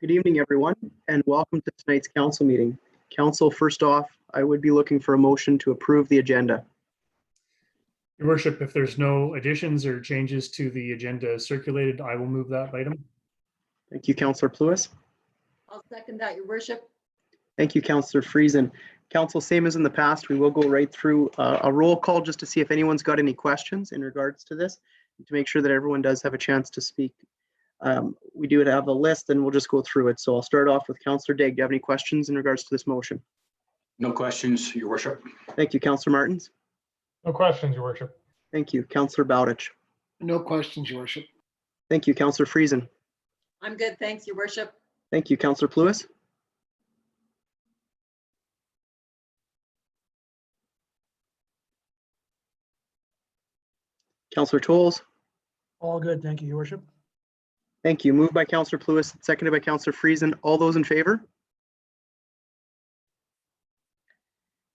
Good evening, everyone, and welcome to tonight's council meeting. Council, first off, I would be looking for a motion to approve the agenda. Your Worship, if there's no additions or changes to the agenda circulated, I will move that item. Thank you, Councillor Pluis. I'll second that, Your Worship. Thank you, Councillor Friesen. Council, same as in the past, we will go right through a roll call just to see if anyone's got any questions in regards to this, to make sure that everyone does have a chance to speak. We do have a list and we'll just go through it. So I'll start off with Councillor Degg. Do you have any questions in regards to this motion? No questions, Your Worship. Thank you, Councillor Martins. No questions, Your Worship. Thank you, Councillor Bowditch. No questions, Your Worship. Thank you, Councillor Friesen. I'm good, thanks, Your Worship. Thank you, Councillor Pluis. Councillor Tolles. All good, thank you, Your Worship. Thank you. Moved by Councillor Pluis, seconded by Councillor Friesen. All those in favor?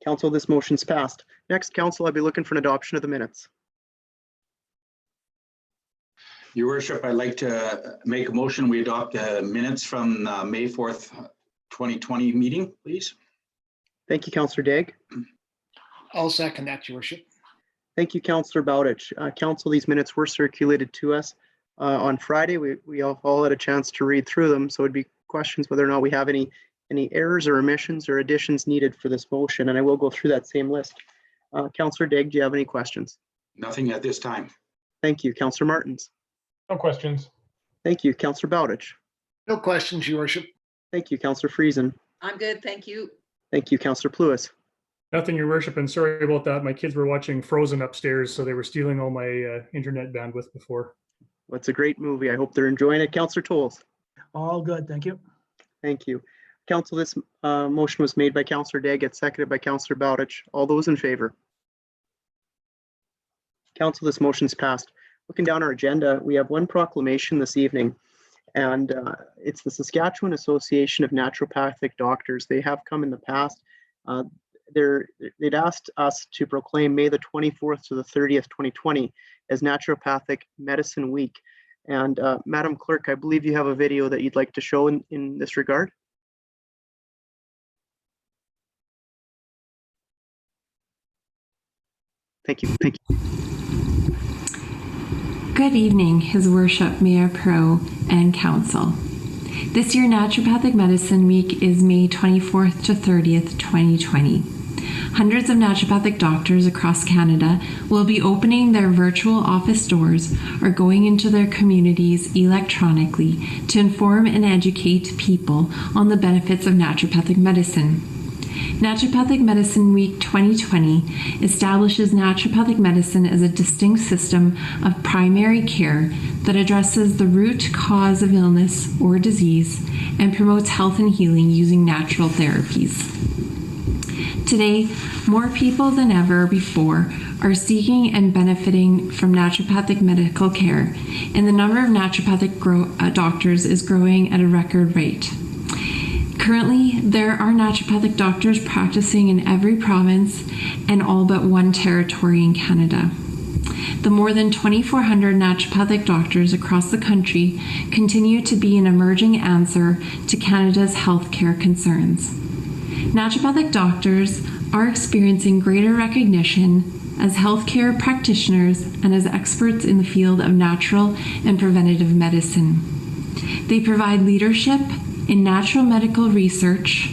Council, this motion's passed. Next, Council, I'll be looking for an adoption of the minutes. Your Worship, I'd like to make a motion. We adopt the minutes from May 4th, 2020 meeting, please. Thank you, Councillor Degg. I'll second that, Your Worship. Thank you, Councillor Bowditch. Council, these minutes were circulated to us on Friday. We all had a chance to read through them, so it'd be questions whether or not we have any errors or omissions or additions needed for this motion, and I will go through that same list. Councillor Degg, do you have any questions? Nothing at this time. Thank you. Councillor Martins. No questions. Thank you. Councillor Bowditch. No questions, Your Worship. Thank you. Councillor Friesen. I'm good, thank you. Thank you, Councillor Pluis. Nothing, Your Worship, and sorry about that. My kids were watching Frozen upstairs, so they were stealing all my internet bandwidth before. Well, it's a great movie. I hope they're enjoying it. Councillor Tolles. All good, thank you. Thank you. Council, this motion was made by Councillor Degg. It's seconded by Councillor Bowditch. All those in favor? Council, this motion's passed. Looking down our agenda, we have one proclamation this evening, and it's the Saskatchewan Association of Naturopathic Doctors. They have come in the past. They'd asked us to proclaim May the 24th to the 30th, 2020 as Naturopathic Medicine Week. And Madam Clerk, I believe you have a video that you'd like to show in this regard. Thank you. Thank you. Good evening, His Worship, Mayor Pro, and Council. This year, Naturopathic Medicine Week is May 24th to 30th, 2020. Hundreds of naturopathic doctors across Canada will be opening their virtual office doors or going into their communities electronically to inform and educate people on the benefits of naturopathic medicine. Naturopathic Medicine Week 2020 establishes naturopathic medicine as a distinct system of primary care that addresses the root cause of illness or disease and promotes health and healing using natural therapies. Today, more people than ever before are seeking and benefiting from naturopathic medical care, and the number of naturopathic doctors is growing at a record rate. Currently, there are naturopathic doctors practicing in every province and all but one territory in Canada. The more than 2,400 naturopathic doctors across the country continue to be an emerging answer to Canada's healthcare concerns. Naturopathic doctors are experiencing greater recognition as healthcare practitioners and as experts in the field of natural and preventative medicine. They provide leadership in natural medical research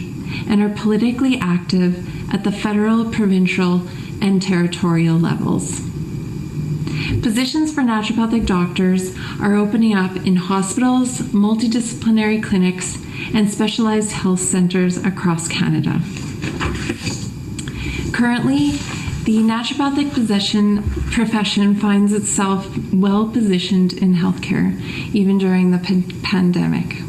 and are politically active at the federal, provincial, and territorial levels. Positions for naturopathic doctors are opening up in hospitals, multidisciplinary clinics, and specialized health centers across Canada. Currently, the naturopathic profession finds itself well positioned in healthcare, even during the pandemic.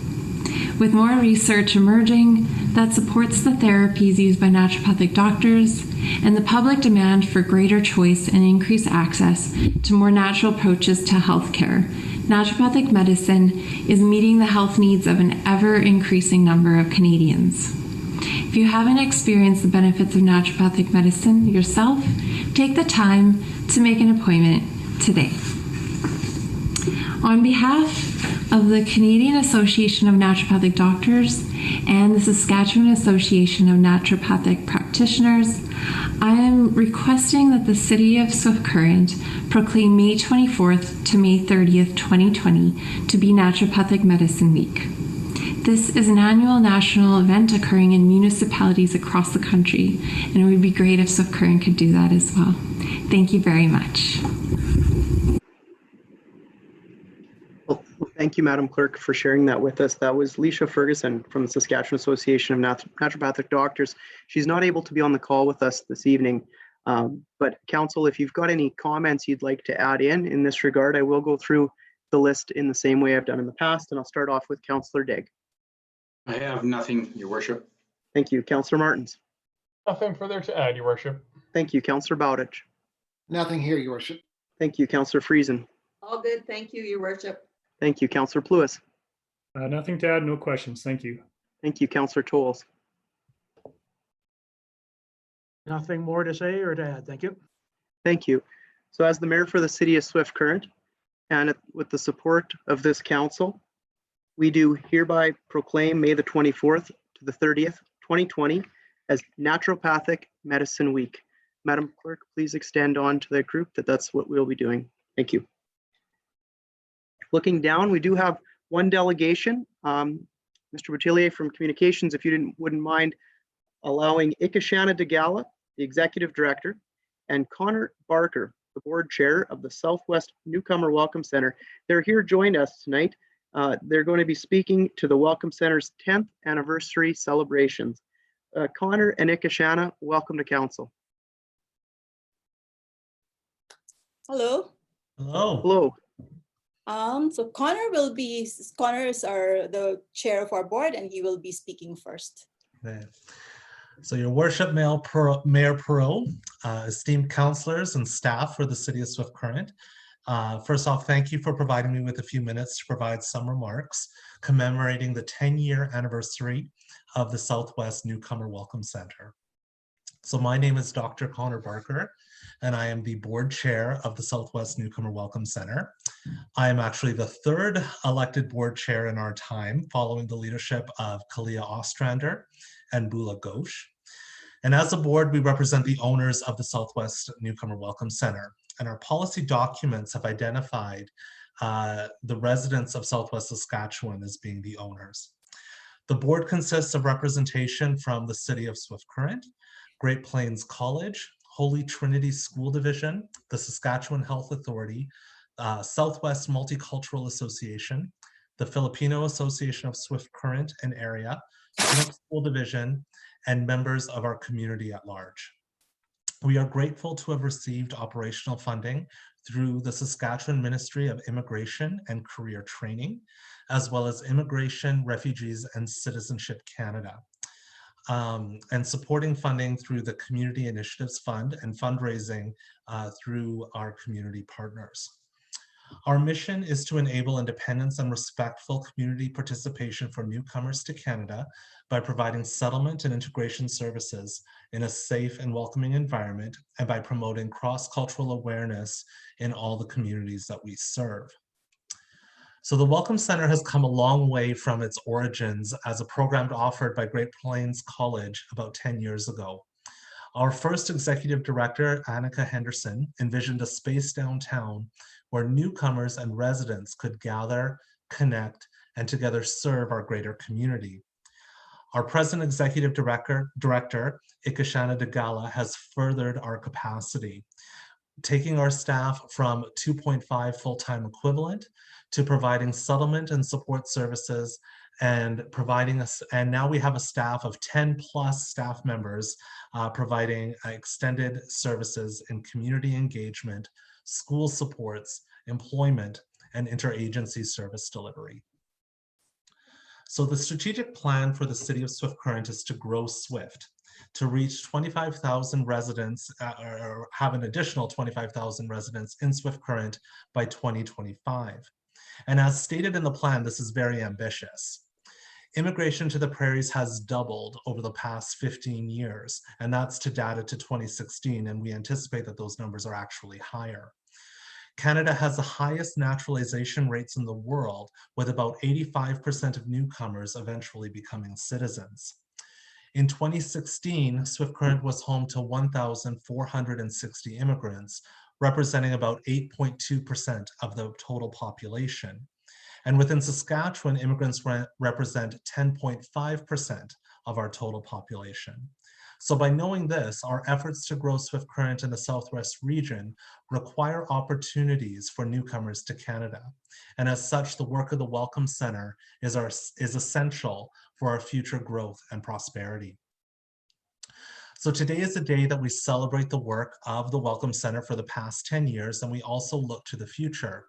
With more research emerging that supports the therapies used by naturopathic doctors and the public demand for greater choice and increased access to more natural approaches to healthcare, naturopathic medicine is meeting the health needs of an ever-increasing number of Canadians. If you haven't experienced the benefits of naturopathic medicine yourself, take the time to make an appointment today. On behalf of the Canadian Association of Naturopathic Doctors and the Saskatchewan Association of Naturopathic Practitioners, I am requesting that the City of Swift Current proclaim May 24th to May 30th, 2020 to be Naturopathic Medicine Week. This is an annual national event occurring in municipalities across the country, and it would be great if Swift Current could do that as well. Thank you very much. Well, thank you, Madam Clerk, for sharing that with us. That was Leisha Ferguson from the Saskatchewan Association of Naturopathic Doctors. She's not able to be on the call with us this evening, but Council, if you've got any comments you'd like to add in this regard, I will go through the list in the same way I've done in the past, and I'll start off with Councillor Digg. I have nothing, Your Worship. Thank you. Councillor Martins. Nothing further to add, Your Worship. Thank you. Councillor Bowditch. Nothing here, Your Worship. Thank you. Councillor Friesen. All good, thank you, Your Worship. Thank you. Councillor Pluis. Nothing to add, no questions. Thank you. Thank you. Councillor Tolles. Nothing more to say or to add. Thank you. Thank you. So as the Mayor for the City of Swift Current, and with the support of this Council, we do hereby proclaim May the 24th to the 30th, 2020 as Naturopathic Medicine Week. Madam Clerk, please extend on to the group that's what we'll be doing. Thank you. Looking down, we do have one delegation. Mr. Boutillier from Communications, if you wouldn't mind allowing Ikashana Degala, the Executive Director, and Connor Barker, the Board Chair of the Southwest Newcomer Welcome Center. They're here joined us tonight. They're going to be speaking to the Welcome Center's 10th anniversary celebrations. Connor and Ikashana, welcome to Council. Hello. Hello. So Connor is the chair of our board, and he will be speaking first. Okay. So Your Worship, Mayor Perot, esteemed councillors and staff for the City of Swift Current. First off, thank you for providing me with a few minutes to provide some remarks commemorating the 10-year anniversary of the Southwest Newcomer Welcome Center. So my name is Dr. Connor Barker, and I am the board chair of the Southwest Newcomer Welcome Center. I am actually the third elected board chair in our time, following the leadership of Kalia Ostrander and Bula Ghosh. And as a board, we represent the owners of the Southwest Newcomer Welcome Center. And our policy documents have identified the residents of Southwest Saskatchewan as being the owners. The board consists of representation from the City of Swift Current, Great Plains College, Holy Trinity School Division, the Saskatchewan Health Authority, Southwest Multicultural Association, the Filipino Association of Swift Current and Area, Chinook School Division, and members of our community at large. We are grateful to have received operational funding through the Saskatchewan Ministry of Immigration and Career Training, as well as Immigration, Refugees, and Citizenship Canada, and supporting funding through the Community Initiatives Fund and fundraising through our community partners. Our mission is to enable independence and respectful community participation for newcomers to Canada by providing settlement and integration services in a safe and welcoming environment, and by promoting cross-cultural awareness in all the communities that we serve. So the Welcome Center has come a long way from its origins as a program offered by Great Plains College about 10 years ago. Our first executive director, Annika Henderson, envisioned a space downtown where newcomers and residents could gather, connect, and together serve our greater community. Our present executive director, Ikashana Degala, has furthered our capacity, taking our staff from 2.5 full-time equivalent to providing settlement and support services, and now we have a staff of 10 plus staff members providing extended services in community engagement, school supports, employment, and interagency service delivery. So the strategic plan for the City of Swift Current is to grow Swift, to reach 25,000 residents, or have an additional 25,000 residents in Swift Current by 2025. And as stated in the plan, this is very ambitious. Immigration to the prairies has doubled over the past 15 years, and that's to data to 2016, and we anticipate that those numbers are actually higher. Canada has the highest naturalization rates in the world, with about 85% of newcomers eventually becoming citizens. In 2016, Swift Current was home to 1,460 immigrants, representing about 8.2% of the total population. And within Saskatchewan, immigrants represent 10.5% of our total population. So by knowing this, our efforts to grow Swift Current in the Southwest region require opportunities for newcomers to Canada. And as such, the work of the Welcome Center is essential for our future growth and prosperity. So today is the day that we celebrate the work of the Welcome Center for the past 10 years, and we also look to the future.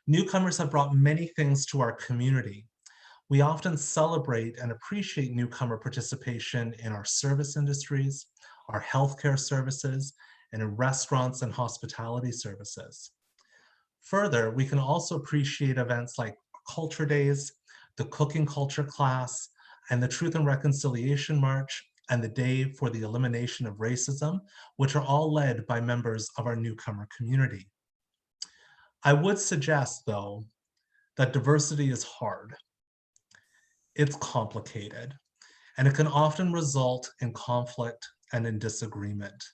Newcomers have brought many things to our community. We often celebrate and appreciate newcomer participation in our service industries, our healthcare services, and in restaurants and hospitality services. Further, we can also appreciate events like Culture Days, the Cooking Culture class, and the Truth and Reconciliation March, and the Day for the Elimination of Racism, which are all led by members of our newcomer community. I would suggest, though, that diversity is hard. It's complicated, and it can often result in conflict and in disagreement.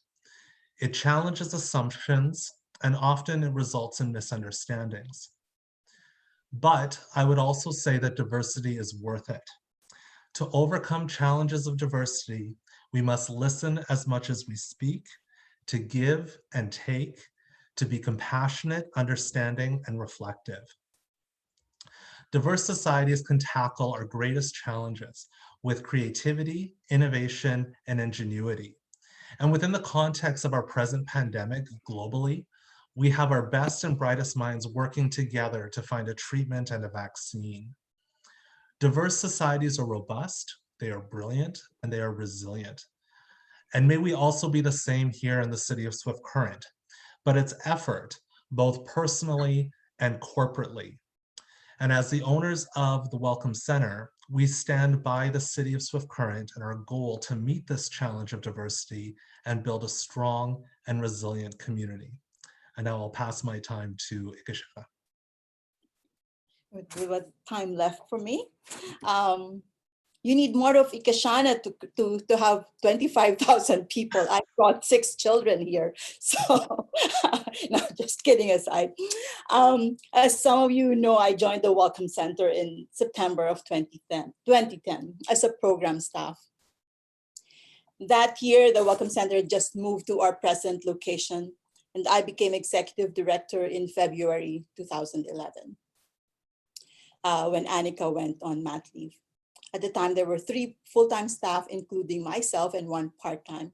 It challenges assumptions, and often it results in misunderstandings. But I would also say that diversity is worth it. To overcome challenges of diversity, we must listen as much as we speak, to give and take, to be compassionate, understanding, and reflective. Diverse societies can tackle our greatest challenges with creativity, innovation, and ingenuity. And within the context of our present pandemic globally, we have our best and brightest minds working together to find a treatment and a vaccine. Diverse societies are robust, they are brilliant, and they are resilient. And may we also be the same here in the city of Swift Current, but it's effort, both personally and corporately. And as the owners of the Welcome Center, we stand by the city of Swift Current and our goal to meet this challenge of diversity and build a strong and resilient community. And now I'll pass my time to Ikeshika. With time left for me. You need more of Ikeshana to have 25,000 people. I brought 6 children here. So, no, just kidding aside. As some of you know, I joined the Welcome Center in September of 2010 as a program staff. That year, the Welcome Center just moved to our present location, and I became executive director in February 2011 when Annika went on mat leave. At the time, there were 3 full-time staff, including myself, and 1 part-time.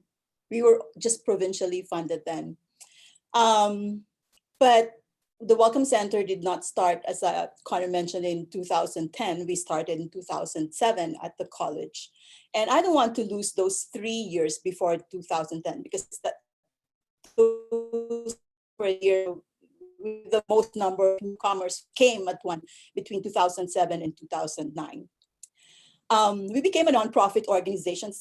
We were just provincially funded then. But the Welcome Center did not start, as Connor mentioned, in 2010. We started in 2007 at the college. And I don't want to lose those 3 years before 2010, because those were a year with the most number of newcomers came at one between 2007 and 2009. We became a nonprofit organization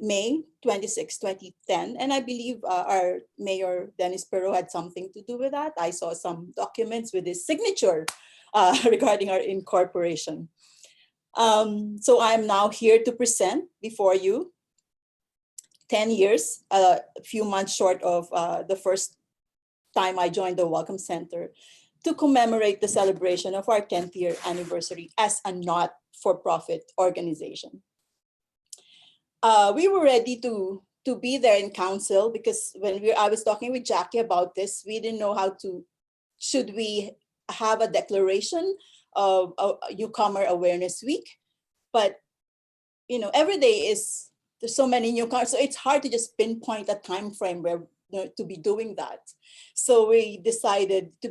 May 26, 2010, and I believe our mayor, Dennis Perot, had something to do with that. I saw some documents with his signature regarding our incorporation. So I'm now here to present before you 10 years, a few months short of the first time I joined the Welcome Center, to commemorate the celebration of our 10th year anniversary as a not-for-profit organization. We were ready to be there in council, because when I was talking with Jackie about this, we didn't know should we have a declaration of a newcomer awareness week, but every day there's so many newcomers, so it's hard to just pinpoint a time frame where to be doing that. So we decided to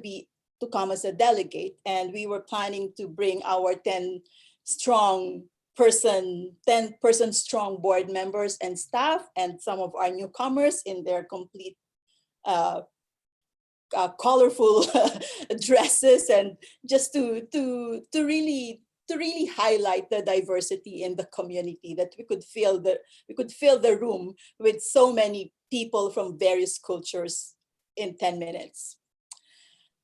come as a delegate, and we were planning to bring our 10 person strong board members and staff, and some of our newcomers in their complete colorful dresses, and just to really highlight the diversity in the community, that we could fill the room with so many people from various cultures in 10 minutes.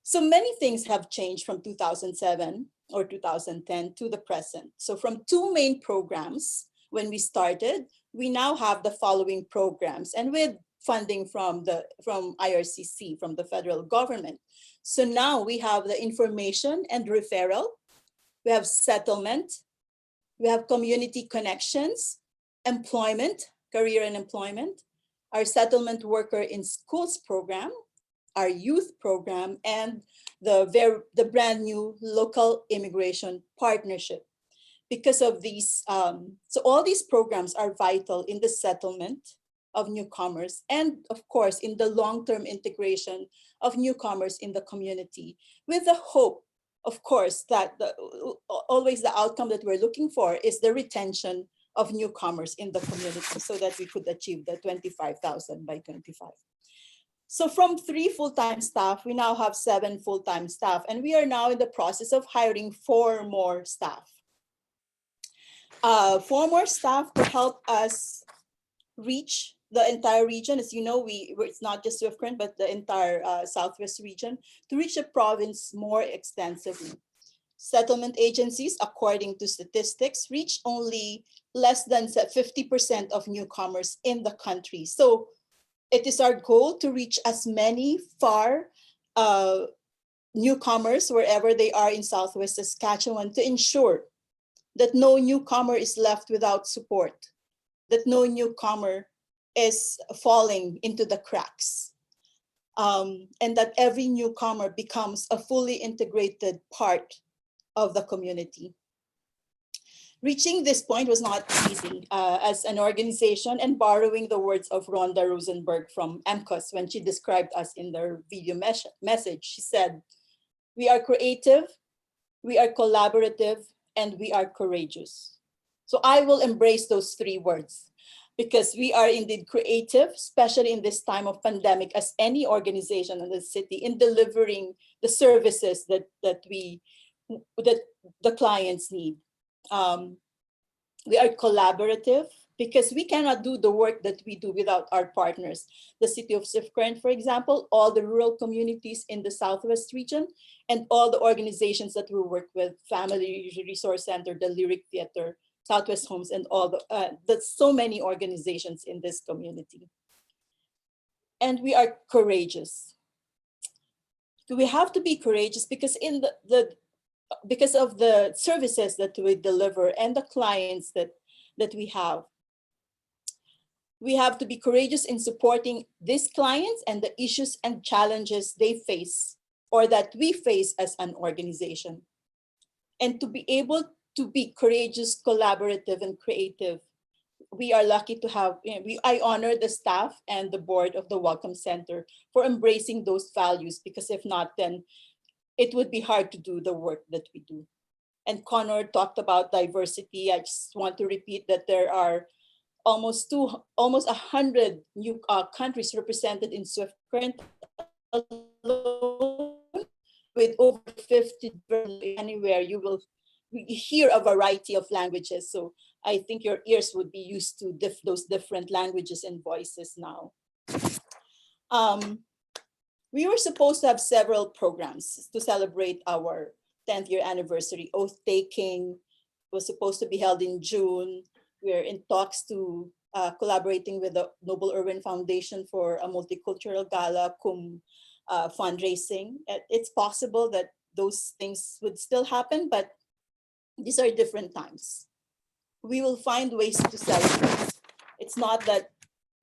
So many things have changed from 2007 or 2010 to the present. So from two main programs when we started, we now have the following programs, and with funding from IRCC, from the federal government. So now we have the information and referral, we have settlement, we have community connections, employment, career and employment, our settlement worker in schools program, our youth program, and the brand new local immigration partnership. Because of these, so all these programs are vital in the settlement of newcomers, and of course, in the long-term integration of newcomers in the community, with the hope, of course, that always the outcome that we're looking for is the retention of newcomers in the community so that we could achieve the 25,000 by 25. So from 3 full-time staff, we now have 7 full-time staff, and we are now in the process of hiring 4 more staff. 4 more staff to help us reach the entire region. As you know, it's not just Swift Current, but the entire Southwest region, to reach the province more extensively. Settlement agencies, according to statistics, reach only less than 50% of newcomers in the country. So it is our goal to reach as many far newcomers wherever they are in Southwest Saskatchewan to ensure that no newcomer is left without support, that no newcomer is falling into the cracks, and that every newcomer becomes a fully integrated part of the community. Reaching this point was not easy as an organization, and borrowing the words of Rhonda Rosenberg from MCOS when she described us in their video message, she said, "We are creative, we are collaborative, and we are courageous." So I will embrace those 3 words, because we are indeed creative, especially in this time of pandemic, as any organization in the city, in delivering the services that the clients need. We are collaborative because we cannot do the work that we do without our partners. The City of Swift Current, for example, all the rural communities in the Southwest region, and all the organizations that we work with, Family Resource Center, the Lyric Theater, Southwest Homes, and all there's so many organizations in this community. And we are courageous. We have to be courageous because because of the services that we deliver and the clients that we have. We have to be courageous in supporting these clients and the issues and challenges they face, or that we face as an organization. And to be able to be courageous, collaborative, and creative, we are lucky to have, I honor the staff and the board of the Welcome Center for embracing those values, because if not, then it would be hard to do the work that we do. And Connor talked about diversity. I just want to repeat that there are almost 100 new countries represented in Swift Current alone, with over 50 anywhere you will hear a variety of languages. So I think your ears would be used to those different languages and voices now. We were supposed to have several programs to celebrate our 10th year anniversary. Oath taking was supposed to be held in June. We're in talks to collaborating with the Noble Irwin Foundation for a multicultural gala cum fundraising. It's possible that those things would still happen, but these are different times. We will find ways to celebrate. It's not that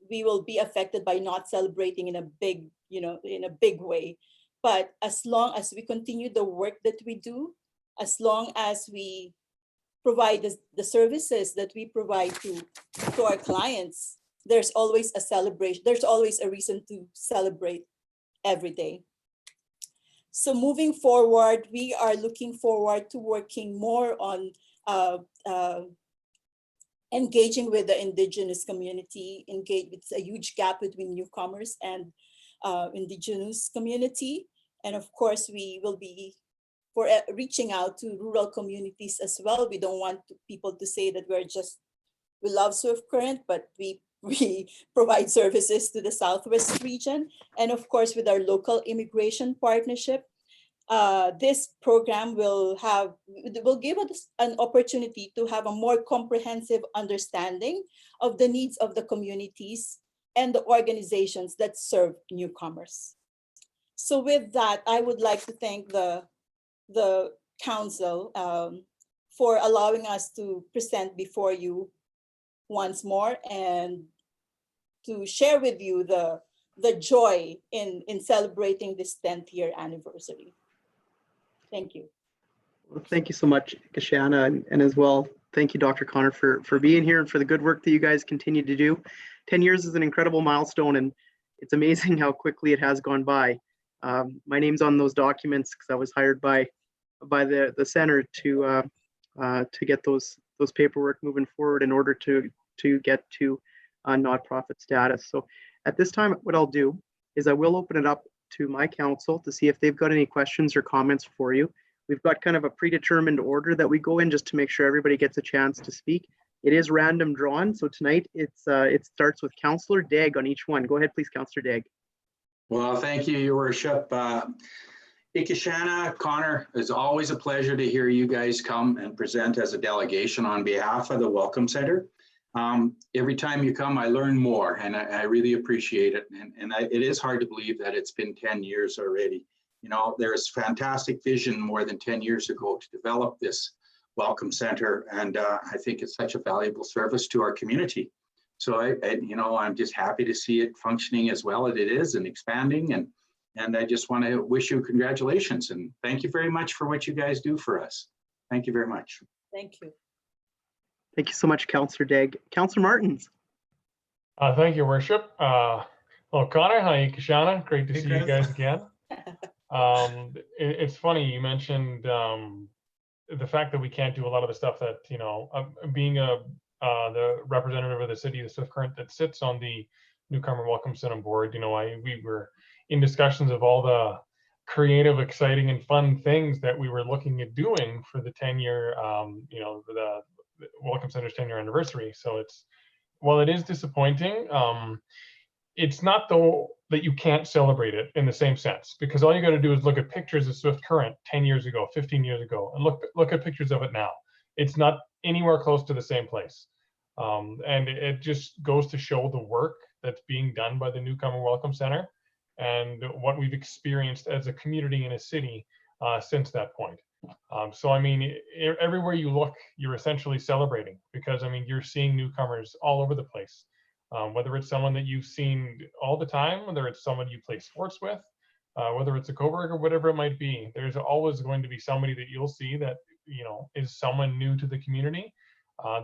we will be affected by not celebrating in a big way. But as long as we continue the work that we do, as long as we provide the services that we provide to our clients, there's always a celebration. There's always a reason to celebrate every day. So moving forward, we are looking forward to working more on engaging with the Indigenous community. It's a huge gap between newcomers and Indigenous community. And of course, we will be reaching out to rural communities as well. We don't want people to say that we love Swift Current, but we provide services to the Southwest region. And of course, with our local immigration partnership, this program will give us an opportunity to have a more comprehensive understanding of the needs of the communities and the organizations that serve newcomers. So with that, I would like to thank the council for allowing us to present before you once more and to share with you the joy in celebrating this 10th year anniversary. Thank you. Well, thank you so much, Kashana, and as well, thank you, Dr. Connor, for being here and for the good work that you guys continue to do. 10 years is an incredible milestone, and it's amazing how quickly it has gone by. My name's on those documents because I was hired by the center to get those paperwork moving forward in order to get to nonprofit status. So at this time, what I'll do is I will open it up to my council to see if they've got any questions or comments for you. We've got kind of a predetermined order that we go in just to make sure everybody gets a chance to speak. It is random drawn, so tonight it starts with Councillor Degg on each one. Go ahead, please, Councillor Degg. Well, thank you, Your Worship. Ikashana, Connor, it's always a pleasure to hear you guys come and present as a delegation on behalf of the Welcome Center. Every time you come, I learn more, and I really appreciate it. And it is hard to believe that it's been 10 years already. You know, there's fantastic vision more than 10 years ago to develop this Welcome Center, and I think it's such a valuable service to our community. So I'm just happy to see it functioning as well as it is and expanding, and I just want to wish you congratulations and thank you very much for what you guys do for us. Thank you very much. Thank you. Thank you so much, Councillor Degg. Councillor Martins. Thank you, Worship. Well, Connor, hi, Kashana. Great to see you guys again. It's funny you mentioned the fact that we can't do a lot of the stuff that, you know, being the representative of the city of Swift Current that sits on the Newcomer Welcome Center board, you know, we were in discussions of all the creative, exciting, and fun things that we were looking at doing for the 10-year, you know, the Welcome Center's 10-year anniversary. So while it is disappointing, it's not though that you can't celebrate it in the same sense, because all you got to do is look at pictures of Swift Current 10 years ago, 15 years ago, and look at pictures of it now. It's not anywhere close to the same place. And it just goes to show the work that's being done by the Newcomer Welcome Center and what we've experienced as a community and a city since that point. So, I mean, everywhere you look, you're essentially celebrating, because, I mean, you're seeing newcomers all over the place. Whether it's someone that you've seen all the time, whether it's someone you play sports with, whether it's a coworker, whatever it might be, there's always going to be somebody that you'll see that, you know, is someone new to the community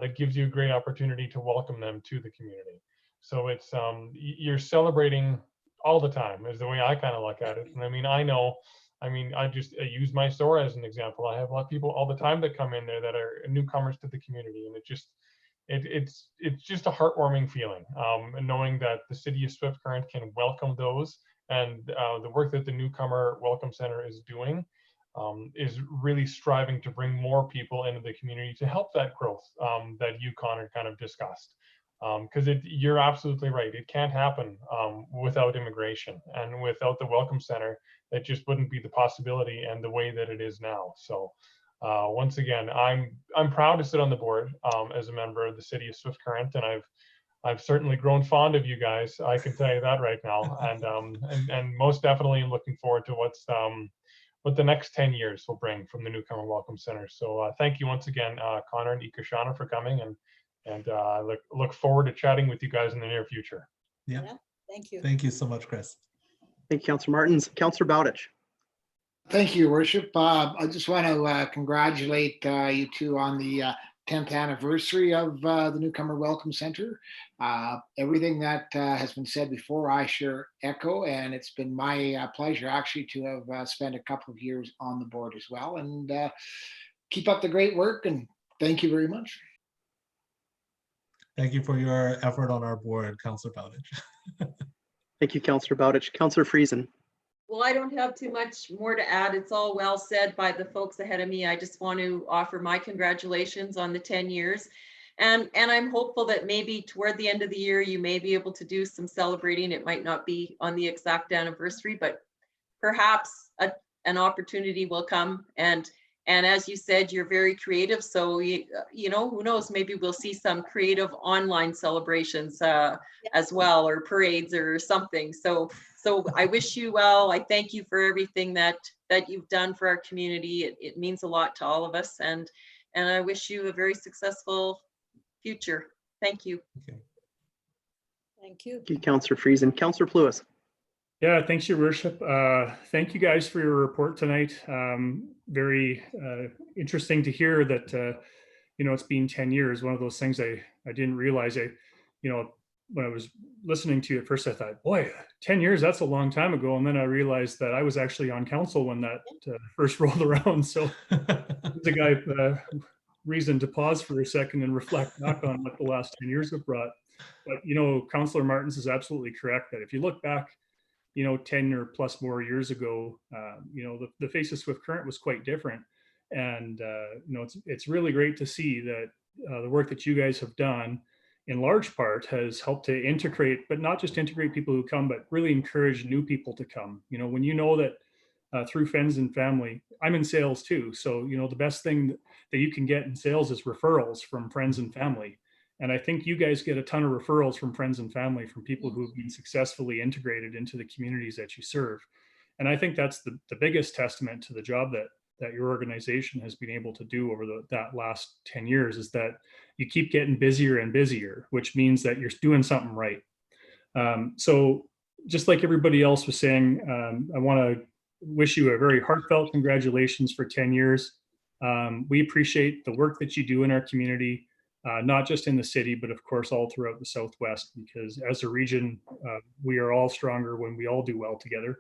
that gives you a great opportunity to welcome them to the community. So it's you're celebrating all the time is the way I kind of look at it. And I mean, I I use my store as an example. I have a lot of people all the time that come in there that are newcomers to the community, and it's just a heartwarming feeling, knowing that the city of Swift Current can welcome those, and the work that the Newcomer Welcome Center is doing is really striving to bring more people into the community to help that growth that you, Connor, kind of discussed. Because you're absolutely right. It can't happen without immigration, and without the Welcome Center, that just wouldn't be the possibility and the way that it is now. So once again, I'm proud to sit on the board as a member of the city of Swift Current, and I've certainly grown fond of you guys. I can tell you that right now, and most definitely am looking forward to what the next 10 years will bring from the Newcomer Welcome Center. So thank you once again, Connor and Ikashana, for coming, and look forward to chatting with you guys in the near future. Yeah. Thank you. Thank you so much, Chris. Thank you, Councillor Martins. Councillor Bowditch. Thank you, Worship. I just want to congratulate you two on the 10th anniversary of the Newcomer Welcome Center. Everything that has been said before, I sure echo, and it's been my pleasure actually to have spent a couple of years on the board as well. And keep up the great work, and thank you very much. Thank you for your effort on our board, Councillor Bowditch. Thank you, Councillor Bowditch. Councillor Friesen. Well, I don't have too much more to add. It's all well said by the folks ahead of me. I just want to offer my congratulations on the 10 years. And I'm hopeful that maybe toward the end of the year, you may be able to do some celebrating. It might not be on the exact anniversary, but perhaps an opportunity will come. And as you said, you're very creative. So, you know, who knows, maybe we'll see some creative online celebrations as well, or parades or something. So I wish you well. I thank you for everything that you've done for our community. It means a lot to all of us. And I wish you a very successful future. Thank you. Okay. Thank you. Thank you, Councillor Friesen. Councillor Pluis. Yeah, thanks, Your Worship. Thank you guys for your report tonight. Very interesting to hear that, you know, it's been 10 years. One of those things I didn't realize. You know, when I was listening to you at first, I thought, boy, 10 years, that's a long time ago. And then I realized that I was actually on council when that first rolled around. So it's a guy reason to pause for a second and reflect back on what the last 10 years have brought. But, you know, Councillor Martins is absolutely correct that if you look back, you know, 10 or plus more years ago, you know, the face of Swift Current was quite different. And, you know, it's really great to see that the work that you guys have done in large part has helped to integrate, but not just integrate people who come, but really encourage new people to come. You know, when you know that through friends and family, I'm in sales too. So, you know, the best thing that you can get in sales is referrals from friends and family. And I think you guys get a ton of referrals from friends and family, from people who have been successfully integrated into the communities that you serve. And I think that's the biggest testament to the job that your organization has been able to do over that last 10 years, is that you keep getting busier and busier, which means that you're doing something right. So just like everybody else was saying, I want to wish you a very heartfelt congratulations for 10 years. We appreciate the work that you do in our community. Not just in the city, but of course all throughout the Southwest, because as a region, we are all stronger when we all do well together.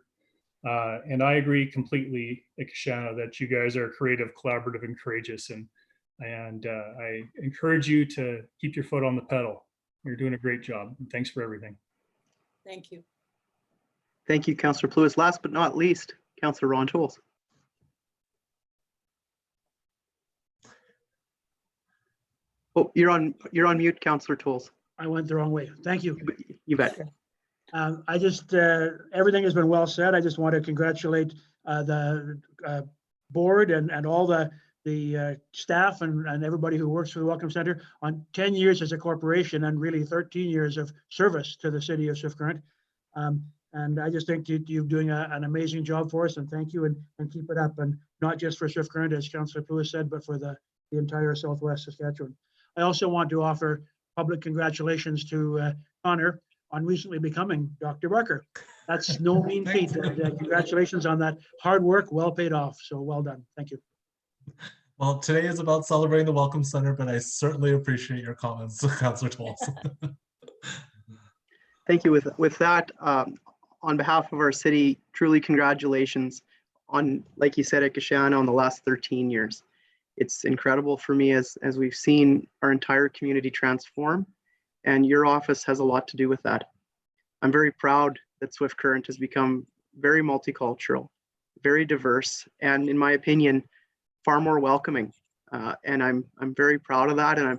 And I agree completely, Ikashana, that you guys are creative, collaborative, and courageous. And I encourage you to keep your foot on the pedal. You're doing a great job. And thanks for everything. Thank you. Thank you, Councillor Pluis. Last but not least, Councillor Ron Tolles. Oh, you're on mute, Councillor Tolles. I went the wrong way. Thank you. You bet. I just, everything has been well said. I just want to congratulate the board and all the staff and everybody who works for the Welcome Center on 10 years as a corporation, and really 13 years of service to the city of Swift Current. And I just think you're doing an amazing job for us, and thank you, and keep it up. And not just for Swift Current, as Councillor Pluis said, but for the entire Southwest Saskatchewan. I also want to offer public congratulations to Connor on recently becoming Dr. Barker. That's no mean feat. And, congratulations on that hard work, well paid off. So well done. Thank you. Well, today is about celebrating the Welcome Center, but I certainly appreciate your comments, Councillor Tolles. Thank you. With that, on behalf of our city, truly congratulations on, like you said, Ikashana, on the last 13 years. It's incredible for me as we've seen our entire community transform, and your office has a lot to do with that. I'm very proud that Swift Current has become very multicultural, very diverse, and in my opinion, far more welcoming. And I'm very proud of that, and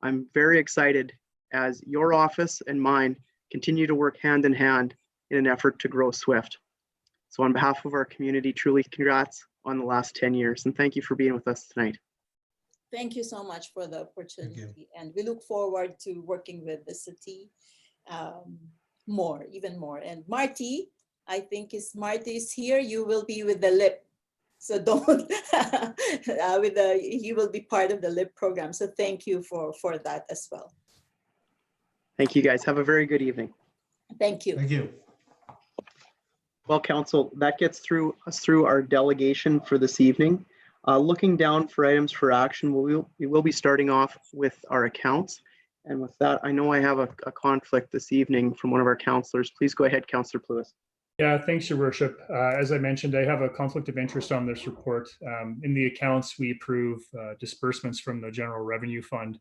I'm very excited as your office and mine continue to work hand in hand in an effort to grow Swift. So on behalf of our community, truly congrats on the last 10 years, and thank you for being with us tonight. Thank you so much for the opportunity, and we look forward to working with the city even more. And Marty, I think Marty is here. You will be with the LIP, so don't he will be part of the LIP program. So thank you for that as well. Thank you, guys. Have a very good evening. Thank you. Thank you. Well, Council, that gets us through our delegation for this evening. Looking down for items for action, we will be starting off with our accounts. And with that, I know I have a conflict this evening from one of our councillors. Please go ahead, Councillor Pluis. Yeah, thanks, Your Worship. As I mentioned, I have a conflict of interest on this report. In the accounts, we approve disbursements from the General Revenue Fund.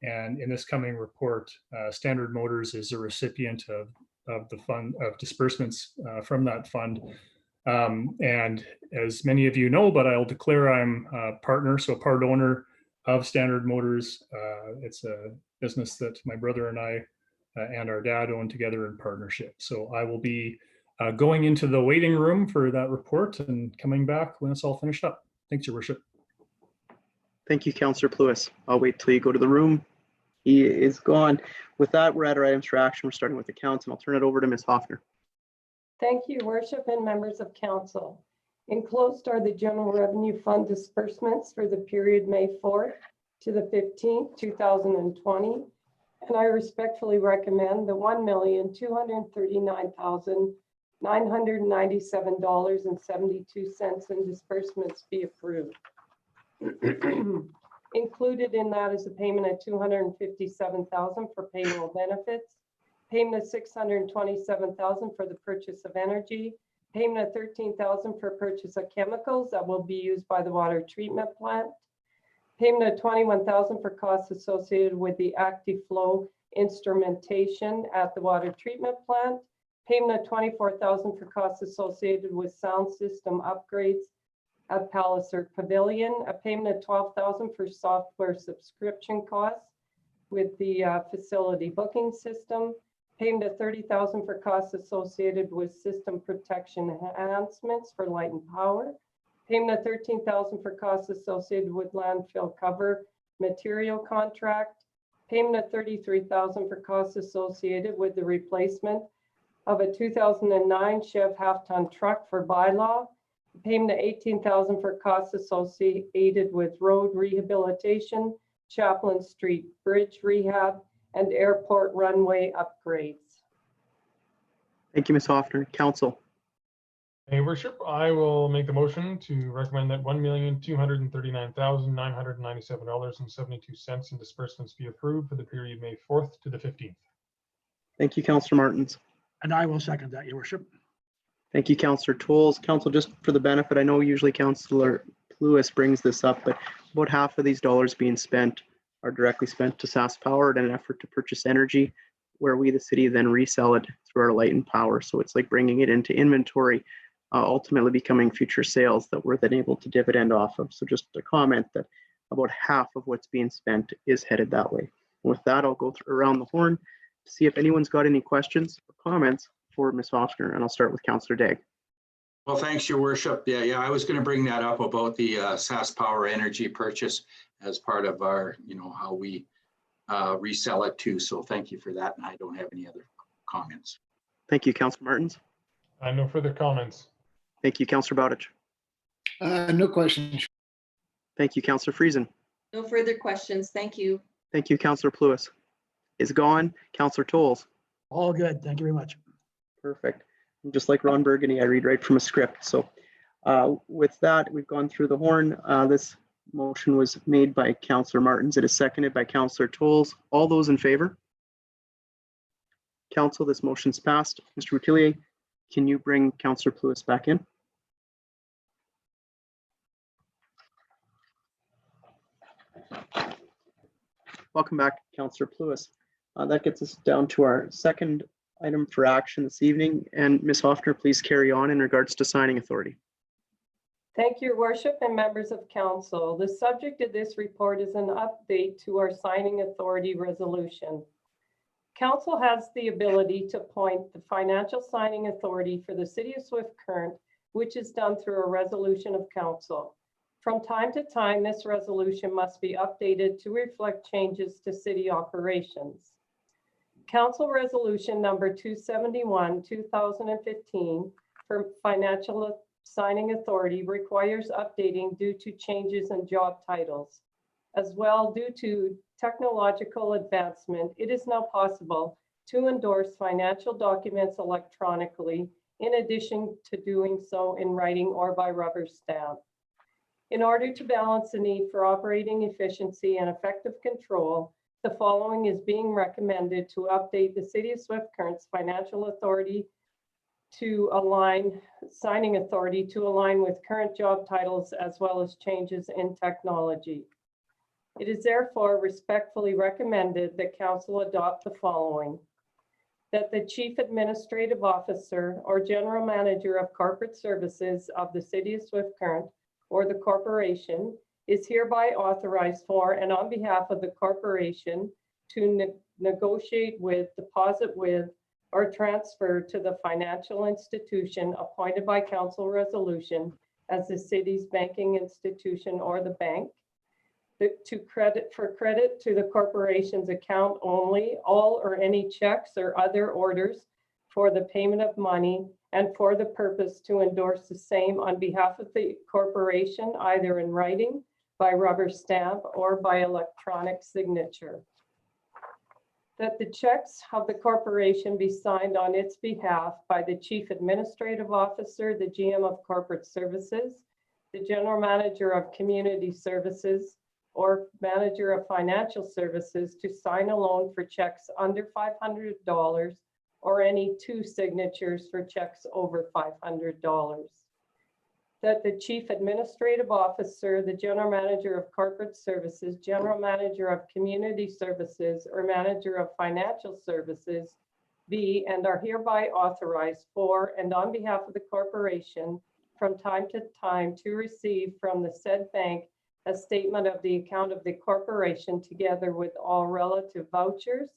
And in this coming report, Standard Motors is a recipient of the fund, of disbursements from that fund. And as many of you know, but I'll declare I'm a partner, so a part owner of Standard Motors. It's a business that my brother and I and our dad own together in partnership. So I will be going into the waiting room for that report and coming back when it's all finished up. Thanks, Your Worship. Thank you, Councillor Pluis. I'll wait till you go to the room. He is gone. With that, we're at our items for action. We're starting with the council. I'll turn it over to Ms. Hoffner. Thank you, Worship and members of council. Enclosed are the General Revenue Fund disbursements for the period May 4th to the 15th, 2020. And I respectfully recommend the $1,239,997.72 in disbursements be approved. Included in that is a payment of $257,000 for payroll benefits, payment of $627,000 for the purchase of energy, payment of $13,000 for purchase of chemicals that will be used by the water treatment plant, payment of $21,000 for costs associated with the active flow instrumentation at the water treatment plant, payment of $24,000 for costs associated with sound system upgrades at Palliser Pavilion, a payment of $12,000 for software subscription costs with the facility booking system, payment of $30,000 for costs associated with system protection enhancements for light and power, payment of $13,000 for costs associated with landfill cover material contract, payment of $33,000 for costs associated with the replacement of a 2009 Chev half-ton truck for bylaw, payment of $18,000 for costs associated with road rehabilitation, Chaplain Street Bridge rehab, and airport runway upgrades. Thank you, Ms. Hoffner. Council. Hey, Worship, I will make the motion to recommend that $1,239,997.72 in disbursements be approved for the period May 4th to the 15th. Thank you, Councillor Martins. And I will second that, Your Worship. Thank you, Councillor Tolles. Council, just for the benefit, I know usually Councillor Pluis brings this up, but about half of these dollars being spent are directly spent to SaskPower in an effort to purchase energy, where we, the city, then resell it through our light and power. So it's like bringing it into inventory, ultimately becoming future sales that we're then able to dividend off of. So just a comment that about half of what's being spent is headed that way. With that, I'll go around the horn to see if anyone's got any questions or comments for Ms. Hoffner, and I'll start with Councillor Daigle. Well, thanks, Your Worship. Yeah, I was going to bring that up about the SaskPower energy purchase as part of our, how we resell it too. So thank you for that. And I don't have any other comments. Thank you, Councillor Martins. No further comments. Thank you, Councillor Bowditch. No questions. Thank you, Councillor Friesen. No further questions. Thank you. Thank you, Councillor Pluis. Is gone. Councillor Tolles. All good. Thank you very much. Perfect. And just like Ron Burgundy, I read right from a script. So with that, we've gone through the horn. This motion was made by Councillor Martins. It is seconded by Councillor Tolles. All those in favor? Council, this motion's passed. Mr. Boutillier, can you bring Councillor Pluis back in? Welcome back, Councillor Pluis. That gets us down to our second item for action this evening. And Ms. Hoffner, please carry on in regards to signing authority. Thank you, Your Worship and members of council. The subject of this report is an update to our signing authority resolution. Council has the ability to appoint the financial signing authority for the City of Swift Current, which is done through a resolution of council. From time to time, this resolution must be updated to reflect changes to city operations. Council Resolution number 271, 2015 for financial signing authority requires updating due to changes in job titles. As well, due to technological advancement, it is now possible to endorse financial documents electronically, in addition to doing so in writing or by rubber stamp. In order to balance the need for operating efficiency and effective control, the following is being recommended to update the City of Swift Current's financial authority to align, signing authority to align with current job titles as well as changes in technology. It is therefore respectfully recommended that Council adopt the following: that the Chief Administrative Officer or General Manager of Corporate Services of the City of Swift Current or the corporation is hereby authorized for and on behalf of the corporation to negotiate with, deposit with, or transfer to the financial institution appointed by council resolution as the city's banking institution or the bank, to credit to the corporation's account only all or any checks or other orders for the payment of money, and for the purpose to endorse the same on behalf of the corporation, either in writing, by rubber stamp, or by electronic signature. That the checks of the corporation be signed on its behalf by the Chief Administrative Officer, the GM of Corporate Services, the General Manager of Community Services, or Manager of Financial Services to sign a loan for checks under $500, or any two signatures for checks over $500. That the Chief Administrative Officer, the General Manager of Corporate Services, General Manager of Community Services, or Manager of Financial Services be and are hereby authorized for and on behalf of the corporation from time to time to receive from the said bank a statement of the account of the corporation together with all relative vouchers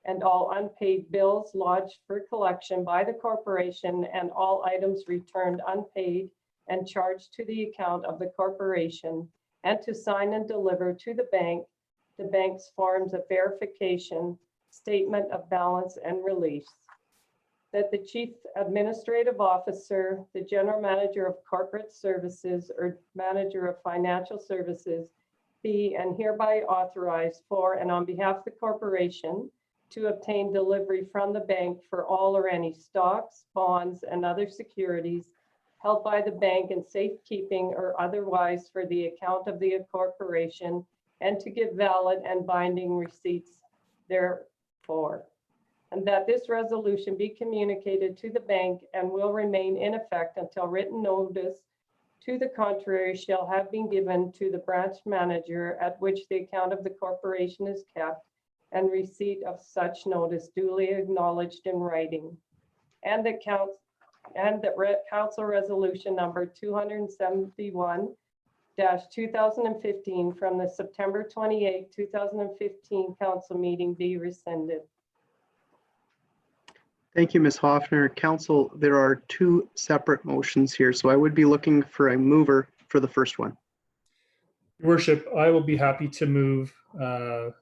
and all unpaid bills lodged for collection by the corporation and all items returned unpaid and charged to the account of the corporation, and to sign and deliver to the bank's forms of verification, statement of balance and release. That the Chief Administrative Officer, the General Manager of Corporate Services, or Manager of Financial Services be and hereby authorized for and on behalf of the corporation to obtain delivery from the bank for all or any stocks, bonds, and other securities held by the bank in safekeeping or otherwise for the account of the corporation, and to give valid and binding receipts therefor. And that this resolution be communicated to the bank and will remain in effect until written notice to the contrary shall have been given to the branch manager at which the account of the corporation is kept, and receipt of such notice duly acknowledged in writing. And that council resolution number 271-2015 from the September 28, 2015 council meeting be rescinded. Thank you, Ms. Hoffner. Council, there are two separate motions here, so I would be looking for a mover for the first one. Your Worship, I will be happy to move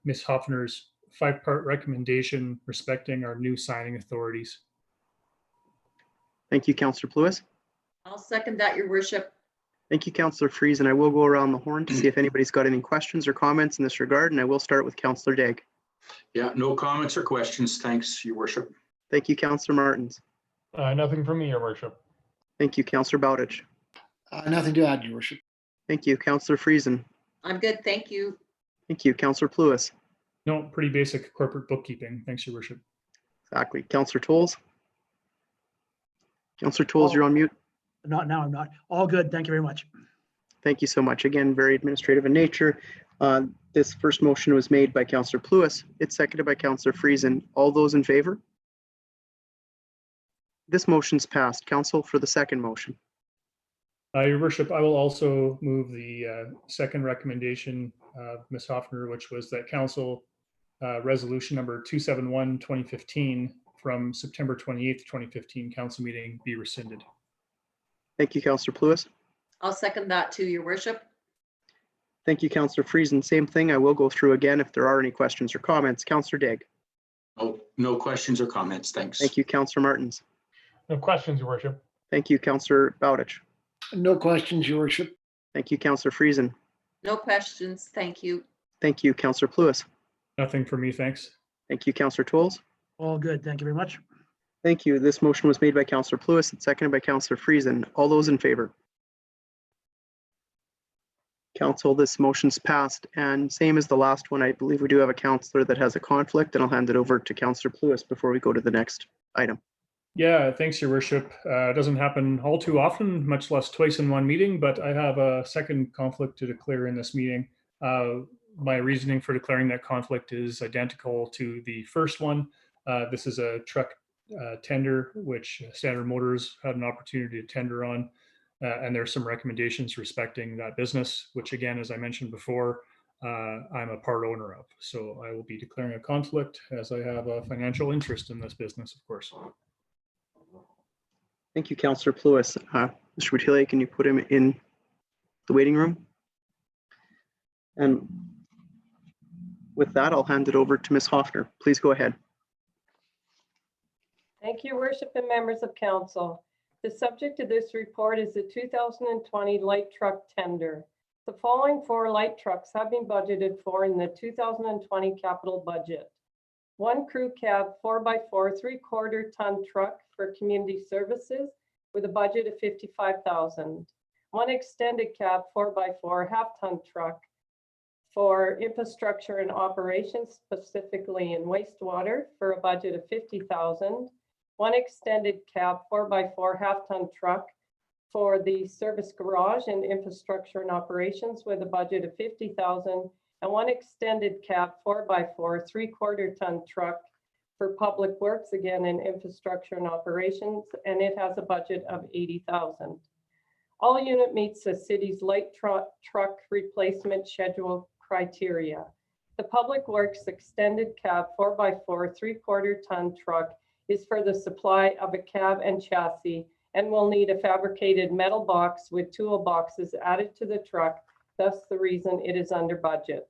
Ms. Hoffner's 5-part recommendation respecting our new signing authorities. Thank you, Councillor Pluis. I'll second that, Your Worship. Thank you, Councillor Fries, and I will go around the horn to see if anybody's got any questions or comments in this regard, and I will start with Councillor Daigle. Yeah, no comments or questions. Thanks, Your Worship. Thank you, Councillor Martins. Nothing from me, Your Worship. Thank you, Councillor Bowditch. Nothing to add, Your Worship. Thank you, Councillor Friesen. I'm good, thank you. Thank you, Councillor Pluis. No, pretty basic corporate bookkeeping. Thanks, Your Worship. Exactly. Councillor Tolles. Councillor Tolles, you're on mute. Not now, I'm not. All good. Thank you very much. Thank you so much. Again, very administrative in nature. This first motion was made by Councillor Pluis. It's seconded by Councillor Friesen. All those in favor? This motion's passed. Council, for the second motion. Your Worship, I will also move the second recommendation of Ms. Hoffner, which was that council resolution number 271-2015 from September 28th, 2015 council meeting be rescinded. Thank you, Councillor Pluis. I'll second that too, Your Worship. Thank you, Councillor Friesen. Same thing. I will go through again if there are any questions or comments. Councillor Daigle. Oh, no questions or comments. Thanks. Thank you, Councillor Martins. No questions, Your Worship. Thank you, Councillor Bowditch. No questions, Your Worship. Thank you, Councillor Friesen. No questions, thank you. Thank you, Councillor Pluis. Nothing for me, thanks. Thank you, Councillor Tolles. All good. Thank you very much. Thank you. This motion was made by Councillor Pluis. It's seconded by Councillor Friesen. All those in favor? Council, this motion's passed, and same as the last one, I believe we do have a councillor that has a conflict, and I'll hand it over to Councillor Pluis before we go to the next item. Yeah, thanks, Your Worship. It doesn't happen all too often, much less twice in one meeting, but I have a second conflict to declare in this meeting. My reasoning for declaring that conflict is identical to the first one. This is a truck tender, which Standard Motors had an opportunity to tender on. And there are some recommendations respecting that business, which again, as I mentioned before, I'm a part owner of. So I will be declaring a conflict as I have a financial interest in this business, of course. Thank you, Councillor Pluis. Mr. Boutillier, can you put him in the waiting room? And with that, I'll hand it over to Ms. Hoffner. Please go ahead. Thank you, Worship and members of Council. The subject of this report is the 2020 light truck tender. The following 4 light trucks have been budgeted for in the 2020 capital budget. 1 crew cab 4x4 3/4 ton truck for community services with a budget of $55,000. 1 extended cab 4x4 half-ton truck for infrastructure and operations, specifically in wastewater, for a budget of $50,000. 1 extended cab 4x4 half-ton truck for the service garage and infrastructure and operations with a budget of $50,000, and 1 extended cab 4x4 3/4 ton truck for public works, again in infrastructure and operations, and it has a budget of $80,000. All unit meets the city's light truck replacement schedule criteria. The public works extended cab 4x4 3/4 ton truck is for the supply of a cab and chassis and will need a fabricated metal box with toolboxes added to the truck, thus the reason it is under budget.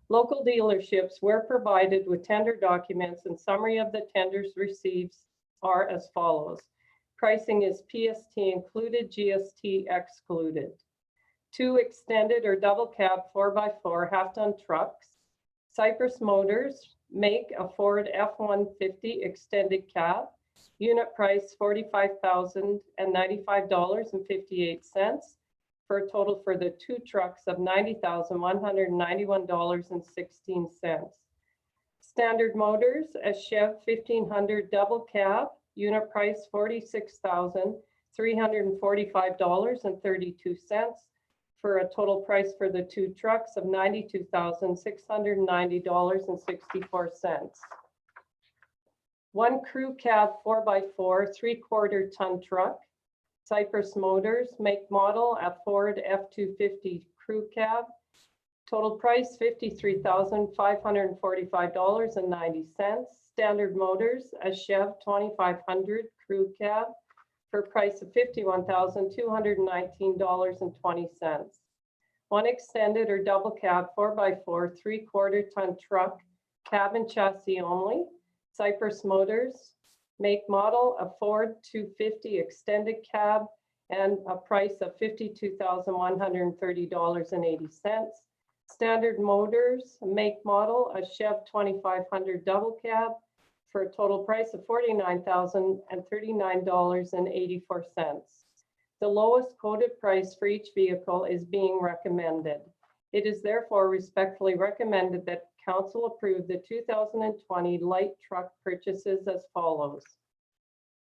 Local dealerships were provided with tender documents, and summary of the tenders received are as follows. Pricing is PST included, GST excluded. 2 extended or double cab 4x4 half-ton trucks. Cypress Motors, make a Ford F-150 extended cab. Unit price $45,095.58 for a total for the 2 trucks of $90,191.16. Standard Motors, a Chev 1500 double cab. Unit price $46,345.32 for a total price for the 2 trucks of $92,690.64. 1 crew cab 4x4 3/4 ton truck. Cypress Motors, make model a Ford F-250 crew cab. Total price $53,545.90. Standard Motors, a Chev 2500 crew cab for a price of $51,219.20. 1 extended or double cab 4x4 3/4 ton truck, cab and chassis only. Cypress Motors, make model a Ford 250 extended cab and a price of $52,130.80. Standard Motors, make model a Chev 2500 double cab for a total price of $49,039.84. The lowest quoted price for each vehicle is being recommended. It is therefore respectfully recommended that Council approve the 2020 light truck purchases as follows.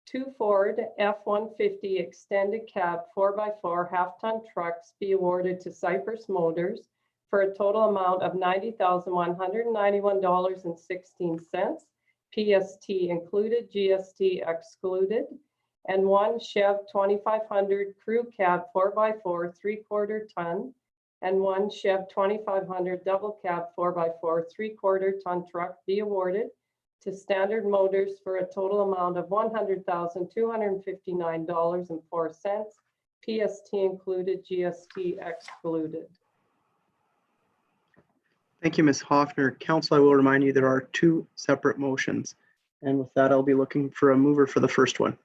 2 Ford F-150 extended cab 4x4 half-ton trucks be awarded to Cypress Motors for a total amount of $90,191.16, PST included, GST excluded, and 1 Chev 2500 crew cab 4x4 3/4 ton, and 1 Chev 2500 double cab 4x4 3/4 ton truck be awarded to Standard Motors for a total amount of $100,259.04, PST included, GST excluded. Thank you, Ms. Hoffner. Council, I will remind you there are 2 separate motions. And with that, I'll be looking for a mover for the first one.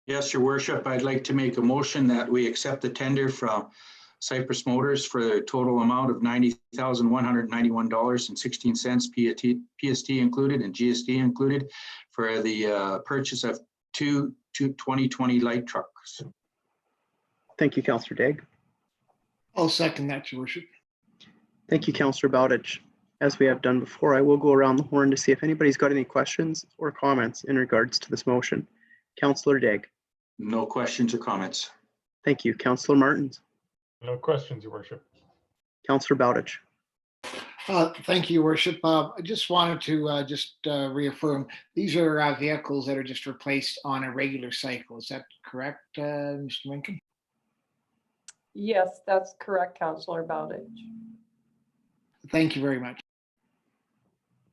Yes, Your Worship, I'd like to make a motion that we accept the tender from Cypress Motors for a total amount of $90,191.16, PST included and GST included, for the purchase of 2 2020 light trucks. Thank you, Councillor Daigle. I'll second that, Your Worship. Thank you, Councillor Bowditch. As we have done before, I will go around the horn to see if anybody's got any questions or comments in regards to this motion. Councillor Daigle. No questions or comments. Thank you. Councillor Martins. No questions, Your Worship. Councillor Bowditch. Thank you, Your Worship. I just wanted to reaffirm, these are vehicles that are just replaced on a regular cycle. Is that correct, Mr. Minkin? Yes, that's correct, Councillor Bowditch. Thank you very much.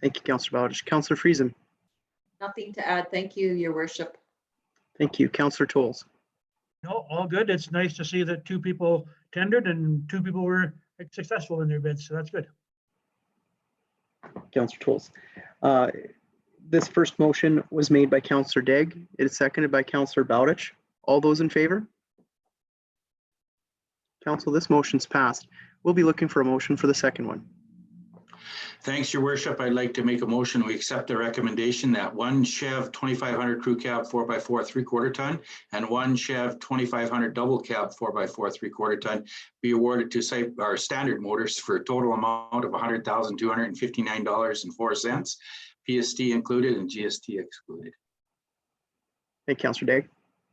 Thank you, Councillor Bowditch. Councillor Friesen. Nothing to add. Thank you, Your Worship. Thank you, Councillor Tolles. No, all good. It's nice to see that 2 people tendered and 2 people were successful in their bids, so that's good. Councillor Tolles. This first motion was made by Councillor Degg. It is seconded by Councillor Bowditch. All those in favor? Council, this motion's passed. We'll be looking for a motion for the second one. Thanks, Your Worship. I'd like to make a motion. We accept the recommendation that 1 Chev 2500 crew cab 4x4 3/4 ton and 1 Chev 2500 double cab 4x4 3/4 ton be awarded to our Standard Motors for a total amount of $100,259.04, PST included and GST excluded. Thank you, Councillor Degg.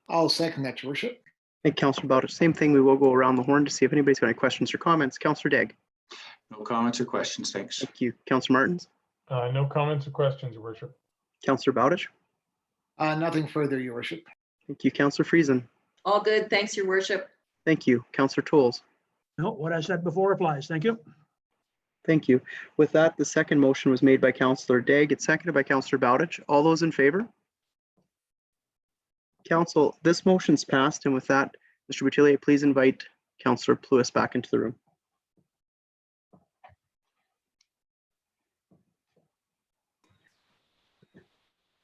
I'll second that, Your Worship. Thank you, Councillor Bowditch. Same thing, we will go around the horn to see if anybody's got any questions or comments. Councillor Degg. No comments or questions. Thanks. Thank you. Councillor Martins. No comments or questions, Your Worship. Councillor Bowditch. Nothing further, Your Worship. Thank you, Councillor Friesen. All good. Thanks, Your Worship. Thank you, Councillor Tolles. No, what I said before applies. Thank you. Thank you. With that, the second motion was made by Councillor Degg. It's seconded by Councillor Bowditch. All those in favor? Council, this motion's passed, and with that, Mr. Boutillier, please invite Councillor Pluis back into the room.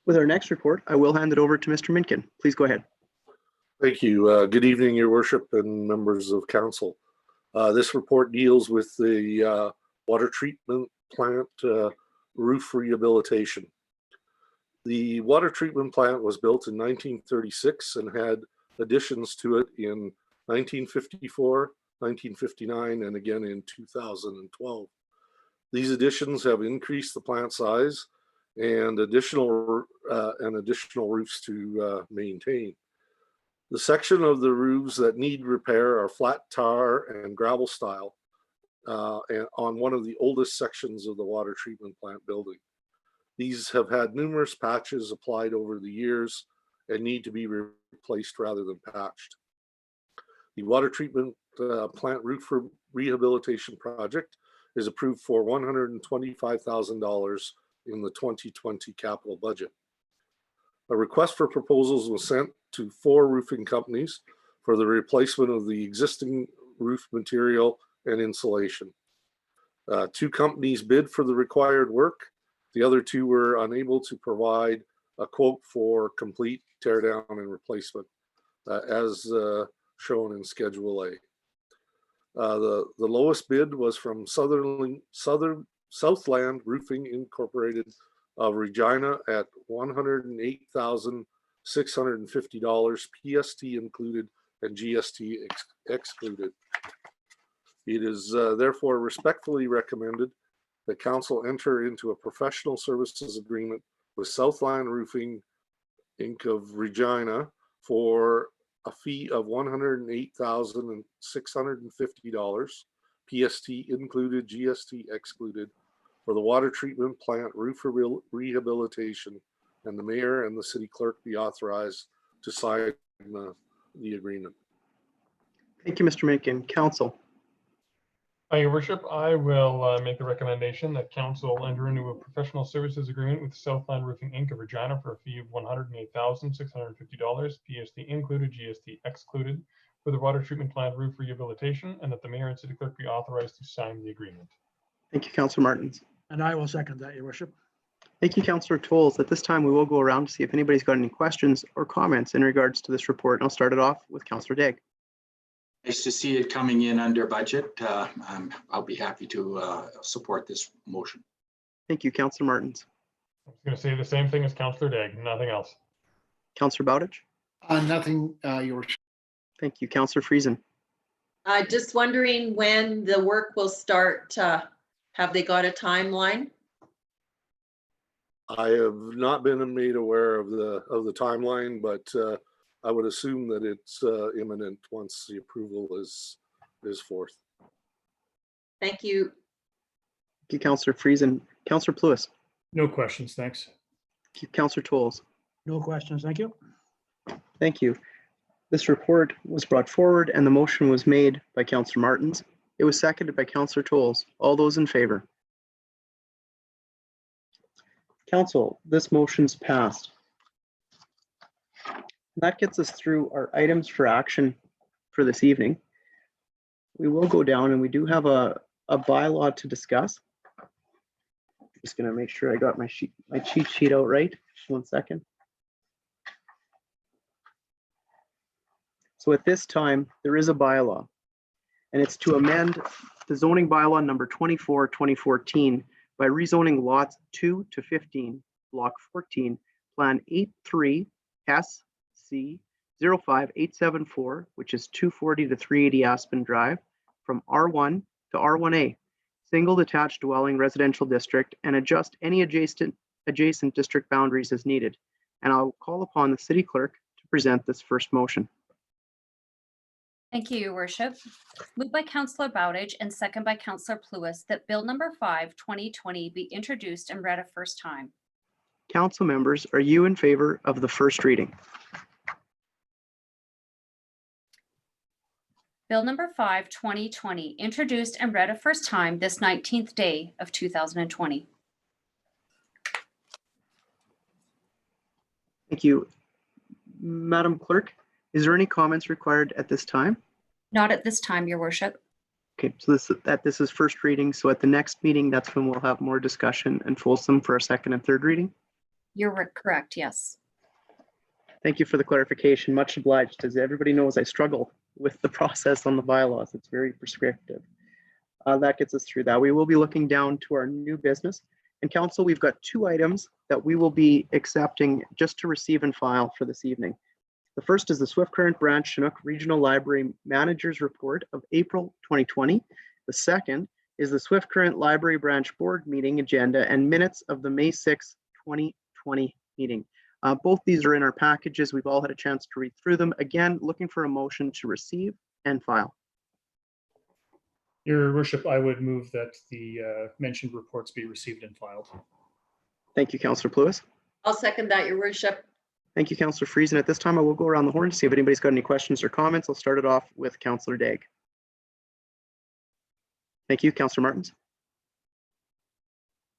With our next report, I will hand it over to Mr. Minkin. Please go ahead. Thank you. Good evening, Your Worship and members of council. This report deals with the water treatment plant roof rehabilitation. The water treatment plant was built in 1936 and had additions to it in 1954, 1959, and again in 2012. These additions have increased the plant size and additional roofs to maintain. The section of the roofs that need repair are flat tar and gravel style and on one of the oldest sections of the water treatment plant building. These have had numerous patches applied over the years and need to be replaced rather than patched. The water treatment plant roof rehabilitation project is approved for $125,000 in the 2020 capital budget. A request for proposals was sent to 4 roofing companies for the replacement of the existing roof material and insulation. 2 companies bid for the required work. The other 2 were unable to provide a quote for complete tear down and replacement as shown in Schedule A. The lowest bid was from Southland Roofing Incorporated of Regina at $108,650, PST included and GST excluded. It is therefore respectfully recommended that council enter into a professional services agreement with Southland Roofing Inc. of Regina for a fee of $108,650, PST included, GST excluded, for the water treatment plant roof rehabilitation, and the mayor and the city clerk be authorized to sign the agreement. Thank you, Mr. Minkin. Council. Your Worship, I will make the recommendation that council enter into a professional services agreement with Southland Roofing Inc. of Regina for a fee of $108,650, PST included, GST excluded, for the water treatment plant roof rehabilitation, and that the mayor and city clerk be authorized to sign the agreement. Thank you, Councillor Martins. And I will second that, Your Worship. Thank you, Councillor Tolles. At this time, we will go around to see if anybody's got any questions or comments in regards to this report. And I'll start it off with Councillor Degg. Nice to see it coming in under budget. I'll be happy to support this motion. Thank you, Councillor Martins. I was going to say the same thing as Councillor Degg, nothing else. Councillor Bowditch. Nothing, Your Worship. Thank you, Councillor Friesen. Just wondering when the work will start. Have they got a timeline? I have not been made aware of the timeline, but I would assume that it's imminent once the approval is forth. Thank you. Thank you, Councillor Friesen. Councillor Pluis. No questions, thanks. Thank you, Councillor Tolles. No questions. Thank you. Thank you. This report was brought forward and the motion was made by Councillor Martins. It was seconded by Councillor Tolles. All those in favor? Council, this motion's passed. That gets us through our items for action for this evening. We will go down and we do have a bylaw to discuss. Just going to make sure I got my cheat sheet out right. Just 1 second. So at this time, there is a bylaw, and it's to amend the zoning bylaw number 24, 2014 by rezoning lots 2 to 15, block 14, plan 83 SC 05874, which is 240 to 380 Aspen Drive, from R1 to R1A, single detached dwelling residential district, and adjust any adjacent district boundaries as needed. And I'll call upon the city clerk to present this first motion. Thank you, Your Worship. Moved by Councillor Bowditch and second by Councillor Pluis that Bill number 5, 2020 be introduced and read a first time. Council members, are you in favor of the first reading? Bill number 5, 2020, introduced and read a first time this 19th day of 2020. Thank you. Madam Clerk, is there any comments required at this time? Not at this time, Your Worship. Okay, so this is first reading. So at the next meeting, that's when we'll have more discussion and fulsome for our second and third reading. You're correct, yes. Thank you for the clarification. Much obliged. As everybody knows, I struggle with the process on the bylaws. It's very prescriptive. That gets us through that. We will be looking down to our new business. And Council, we've got 2 items that we will be accepting just to receive and file for this evening. The first is the Swift Current Branch Chinook Regional Library Manager's Report of April 2020. The second is the Swift Current Library Branch Board meeting agenda and minutes of the May 6, 2020 meeting. Both these are in our packages. We've all had a chance to read through them. Again, looking for a motion to receive and file. Your Worship, I would move that the mentioned reports be received and filed. Thank you, Councillor Pluis. I'll second that, Your Worship. Thank you, Councillor Friesen. At this time, I will go around the horn to see if anybody's got any questions or comments. I'll start it off with Councillor Daigle. Thank you, Councillor Martins.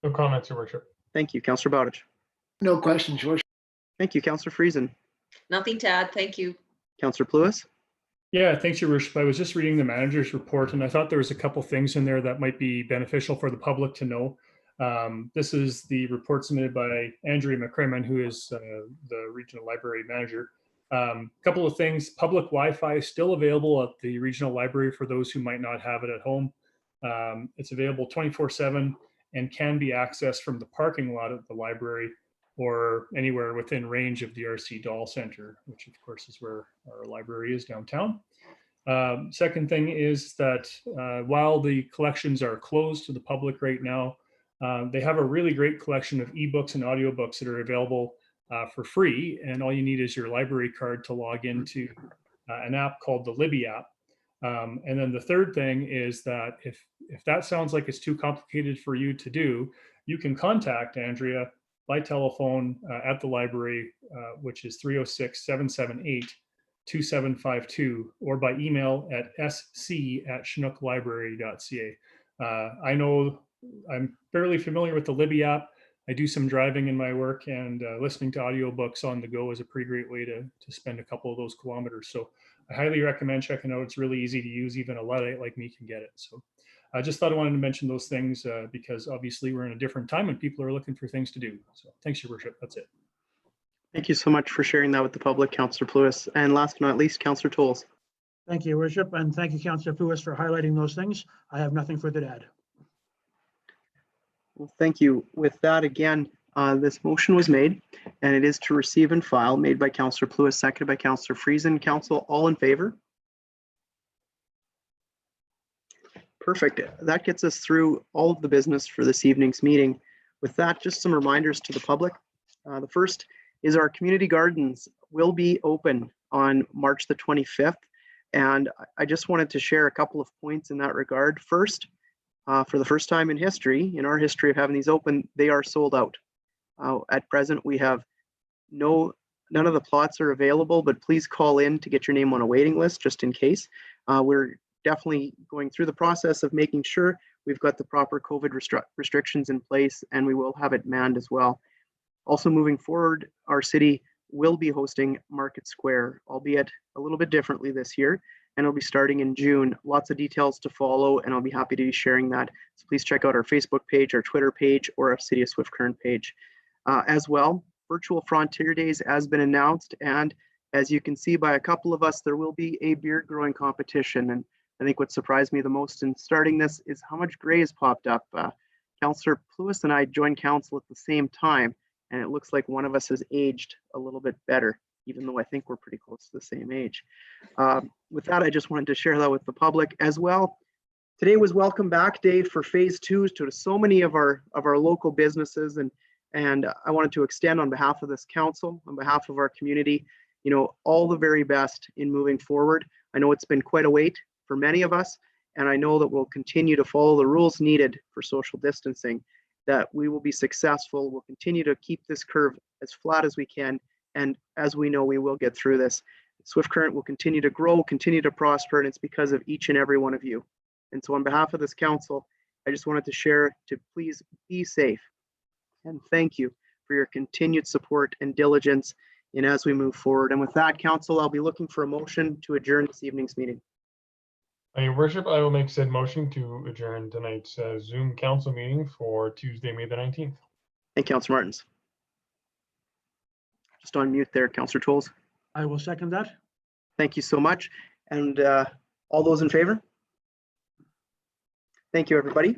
No comments, Your Worship. Thank you, Councillor Bowditch. No questions, Your Worship. Thank you, Councillor Friesen. Nothing to add. Thank you. Councillor Pluis. Yeah, thanks, Your Worship. I was just reading the manager's report, and I thought there was a couple things in there that might be beneficial for the public to know. This is the report submitted by Andrea McCrimmon, who is the regional library manager. Couple of things: public Wi-Fi is still available at the regional library for those who might not have it at home. It's available 24/7 and can be accessed from the parking lot at the library or anywhere within range of the RC Dahl Center, which of course is where our library is downtown. Second thing is that while the collections are closed to the public right now, they have a really great collection of ebooks and audiobooks that are available for free. And all you need is your library card to log into an app called the Libby app. And then the third thing is that if that sounds like it's too complicated for you to do, you can contact Andrea by telephone at the library, which is 306-778-2752, or by email at sc@chinooklibrary.ca. I know I'm fairly familiar with the Libby app. I do some driving in my work, and listening to audiobooks on the go is a pretty great way to spend a couple of those kilometers. So I highly recommend checking out. It's really easy to use. Even a Luddite like me can get it. So I just thought I wanted to mention those things because obviously we're in a different time and people are looking for things to do. So thanks, Your Worship. That's it. Thank you so much for sharing that with the public, Councillor Pluis. And last but not least, Councillor Tolles. Thank you, Your Worship, and thank you, Councillor Pluis, for highlighting those things. I have nothing further to add. Well, thank you. With that, again, this motion was made, and it is to receive and file, made by Councillor Pluis, seconded by Councillor Friesen. Council, all in favor? Perfect. That gets us through all of the business for this evening's meeting. With that, just some reminders to the public. The first is our community gardens will be open on March the 25th. And I just wanted to share a couple of points in that regard. First, for the first time in history, in our history of having these open, they are sold out. At present, we have none of the plots are available, but please call in to get your name on a waiting list just in case. We're definitely going through the process of making sure we've got the proper COVID restrictions in place, and we will have it manned as well. Also moving forward, our city will be hosting Market Square, albeit a little bit differently this year, and it'll be starting in June. Lots of details to follow, and I'll be happy to be sharing that. So please check out our Facebook page, our Twitter page, or our City of Swift Current page. As well, Virtual Frontier Days has been announced, and as you can see by a couple of us, there will be a beard growing competition. And I think what surprised me the most in starting this is how much gray has popped up. Councillor Pluis and I joined council at the same time, and it looks like one of us has aged a little bit better, even though I think we're pretty close to the same age. With that, I just wanted to share that with the public as well. Today was Welcome Back Day for Phase 2 to so many of our local businesses, and I wanted to extend on behalf of this council, on behalf of our community, you know, all the very best in moving forward. I know it's been quite a wait for many of us, and I know that we'll continue to follow the rules needed for social distancing, that we will be successful. We'll continue to keep this curve as flat as we can, and as we know, we will get through this. Swift Current will continue to grow, continue to prosper, and it's because of each and every one of you. And so on behalf of this council, I just wanted to share to please be safe, and thank you for your continued support and diligence in as we move forward. And with that, council, I'll be looking for a motion to adjourn this evening's meeting. Your worship, I will make said motion to adjourn tonight's Zoom council meeting for Tuesday, May the 19th. Thank you, Councillor Martins. Just on mute there, Councillor Tolles. I will second that. Thank you so much. And all those in favor? Thank you, everybody.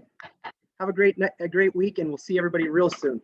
Have a great week, and we'll see everybody real soon.